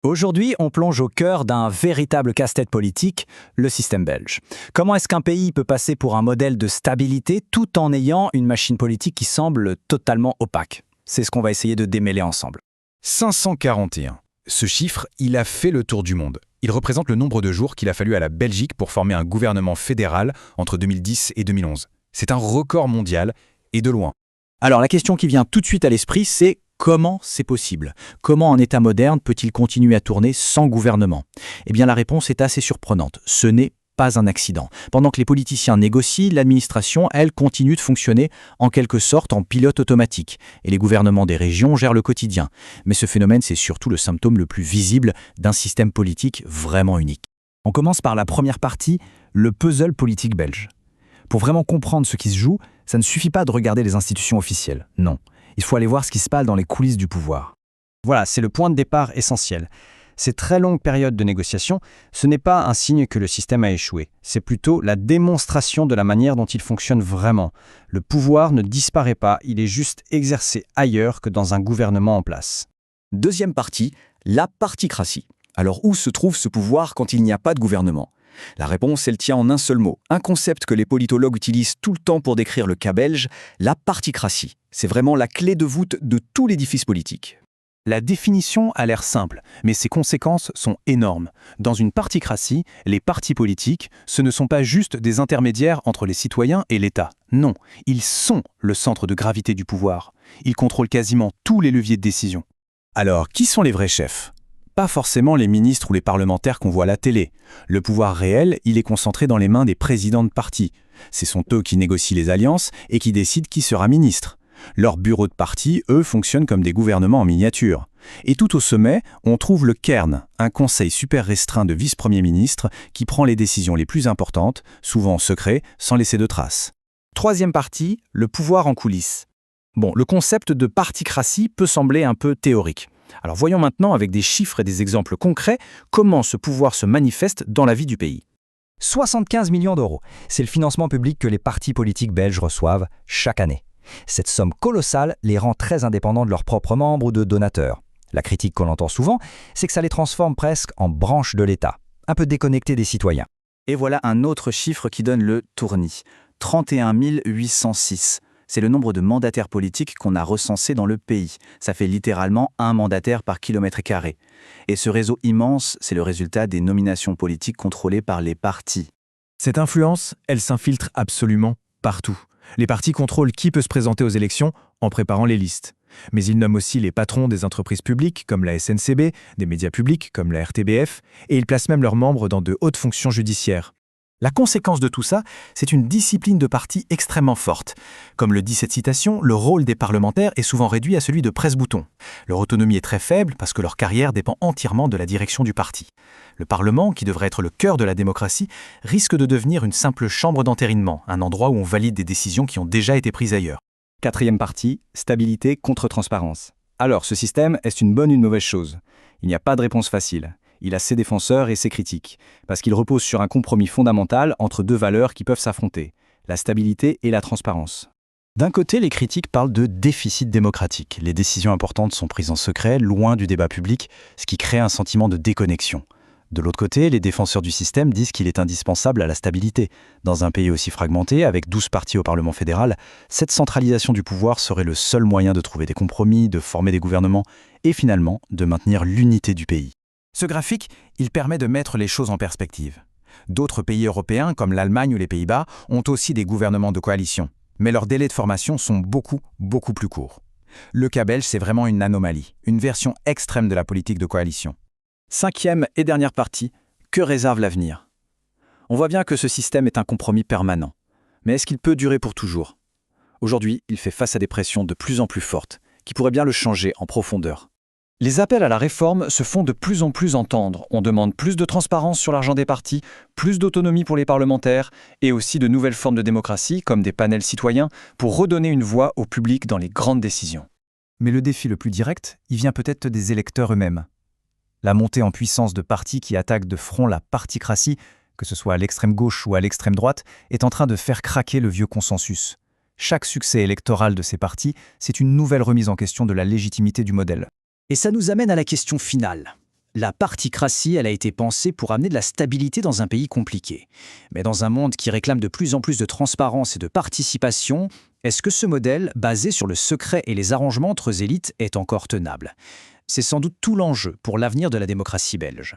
Aujourd'hui, on plonge au cœur d'un véritable casse-tête politique, le système belge. Comment est-ce qu'un pays peut passer pour un modèle de stabilité tout en ayant une machine politique qui semble totalement opaque? C'est ce qu'on va essayer de démêler ensemble. 541. Ce chiffre, il a fait le tour du monde. Il représente le nombre de jours qu'il a fallu à la Belgique pour former un gouvernement fédéral entre 2010 et 2011. C'est un record mondial, et de loin. Alors la question qui vient tout de suite à l'esprit, c'est comment c'est possible? Comment un État moderne peut-il continuer à tourner sans gouvernement? Eh bien la réponse est assez surprenante. Ce n'est pas un accident. Pendant que les politiciens négocient, l'administration, elle, continue de fonctionner en quelque sorte en pilote automatique. Et les gouvernements des régions gèrent le quotidien. Mais ce phénomène, c'est surtout le symptôme le plus visible d'un système politique vraiment unique. On commence par la première partie, le puzzle politique belge. Pour vraiment comprendre ce qui se joue, ça ne suffit pas de regarder les institutions officielles. Non. Il faut aller voir ce qui se passe dans les coulisses du pouvoir. Voilà, c'est le point de départ essentiel. Ces très longues périodes de négociation, ce n'est pas un signe que le système a échoué. C'est plutôt la démonstration de la manière dont il fonctionne vraiment. Le pouvoir ne disparaît pas, il est juste exercé ailleurs que dans un gouvernement en place. Deuxième partie, la particratie. Alors où se trouve ce pouvoir quand il n'y a pas de gouvernement? La réponse, elle tient en un seul mot, un concept que les politologues utilisent tout le temps pour décrire le cas belge, la particratie. C'est vraiment la clé de voûte de tout l'édifice politique. La définition a l'air simple, mais ses conséquences sont énormes. Dans une particratie, les partis politiques, ce ne sont pas juste des intermédiaires entre les citoyens et l'État. Non, ils sont le centre de gravité du pouvoir. Ils contrôlent quasiment tous les leviers de décision. Alors, qui sont les vrais chefs ? Pas forcément les ministres ou les parlementaires qu'on voit à la télé. Le pouvoir réel, il est concentré dans les mains des présidents de partis. Ce sont eux qui négocient les alliances et qui décident qui sera ministre. Leurs bureaux de parti, eux, fonctionnent comme des gouvernements en miniature. Et tout au sommet, on trouve le Cairn, un conseil super restreint de vice-premiers ministres qui prend les décisions les plus importantes, souvent en secret, sans laisser de traces. Troisième partie, le pouvoir en coulisses. Bon, le concept de particratie peut sembler un peu théorique. Alors voyons maintenant avec des chiffres et des exemples concrets comment ce pouvoir se manifeste dans la vie du pays. 75 millions d'euros, c'est le financement public que les partis politiques belges reçoivent chaque année. Cette somme colossale les rend très indépendants de leurs propres membres ou de donateurs. La critique qu'on entend souvent, c'est que ça les transforme presque en branches de l'État, un peu déconnectés des citoyens. Et voilà un autre chiffre qui donne le tournis. 31 806. C'est le nombre de mandataires politiques qu'on a recensés dans le pays. Ça fait littéralement un mandataire par kilomètre carré. Et ce réseau immense, c'est le résultat des nominations politiques contrôlées par les partis. Cette influence, elle s'infiltre absolument partout. Les partis contrôlent qui peut se présenter aux élections en préparant les listes. Mais ils nomment aussi les patrons des entreprises publiques comme la SNCB, des médias publics comme la RTBF, et ils placent même leurs membres dans de hautes fonctions judiciaires. La conséquence de tout ça, c'est une discipline de parti extrêmement forte. Comme le dit cette citation, le rôle des parlementaires est souvent réduit à celui de presse-bouton. Leur autonomie est très faible parce que leur carrière dépend entièrement de la direction du parti. Le Parlement, qui devrait être le cœur de la démocratie, risque de devenir une simple chambre d'entérinement, un endroit où on valide des décisions qui ont déjà été prises ailleurs. Quatrième partie, stabilité contre transparence. Alors, ce système, est-ce une bonne ou une mauvaise chose? Il n'y a pas de réponse facile. Il a ses défenseurs et ses critiques, parce qu'il repose sur un compromis fondamental entre deux valeurs qui peuvent s'affronter, la stabilité et la transparence. D'un côté, les critiques parlent de déficit démocratique. Les décisions importantes sont prises en secret, loin du débat public, ce qui crée un sentiment de déconnexion. De l'autre côté, les défenseurs du système disent qu'il est indispensable à la stabilité. Dans un pays aussi fragmenté, avec 12 partis au Parlement fédéral, cette centralisation du pouvoir serait le seul moyen de trouver des compromis, de former des gouvernements et finalement de maintenir l'unité du pays. Ce graphique, il permet de mettre les choses en perspective. D'autres pays européens, comme l'Allemagne ou les Pays-Bas, ont aussi des gouvernements de coalition. Mais leurs délais de formation sont beaucoup plus courts. Le cas belge, c'est vraiment une anomalie, une version extrême de la politique de coalition. Cinquième et dernière partie, que réserve l'avenir? On voit bien que ce système est un compromis permanent. Mais est-ce qu'il peut durer pour toujours? Aujourd'hui, il fait face à des pressions de plus en plus fortes, qui pourraient bien le changer en profondeur. Les appels à la réforme se font de plus en plus entendre. On demande plus de transparence sur l'argent des partis, plus d'autonomie pour les parlementaires et aussi de nouvelles formes de démocratie, comme des panels citoyens, pour redonner une voix au public dans les grandes décisions. Mais le défi le plus direct, il vient peut-être des électeurs eux-mêmes. La montée en puissance de partis qui attaquent de front la particratie, que ce soit à l'extrême gauche ou à l'extrême droite, est en train de faire craquer le vieux consensus. Chaque succès électoral de ces partis, c'est une nouvelle remise en question de la légitimité du modèle. Et ça nous amène à la question finale. La particratie, elle a été pensée pour amener de la stabilité dans un pays compliqué. Mais dans un monde qui réclame de plus en plus de transparence et de participation, est-ce que ce modèle, basé sur le secret et les arrangements entre élites, est encore tenable? C'est sans doute tout l'enjeu pour l'avenir de la démocratie belge.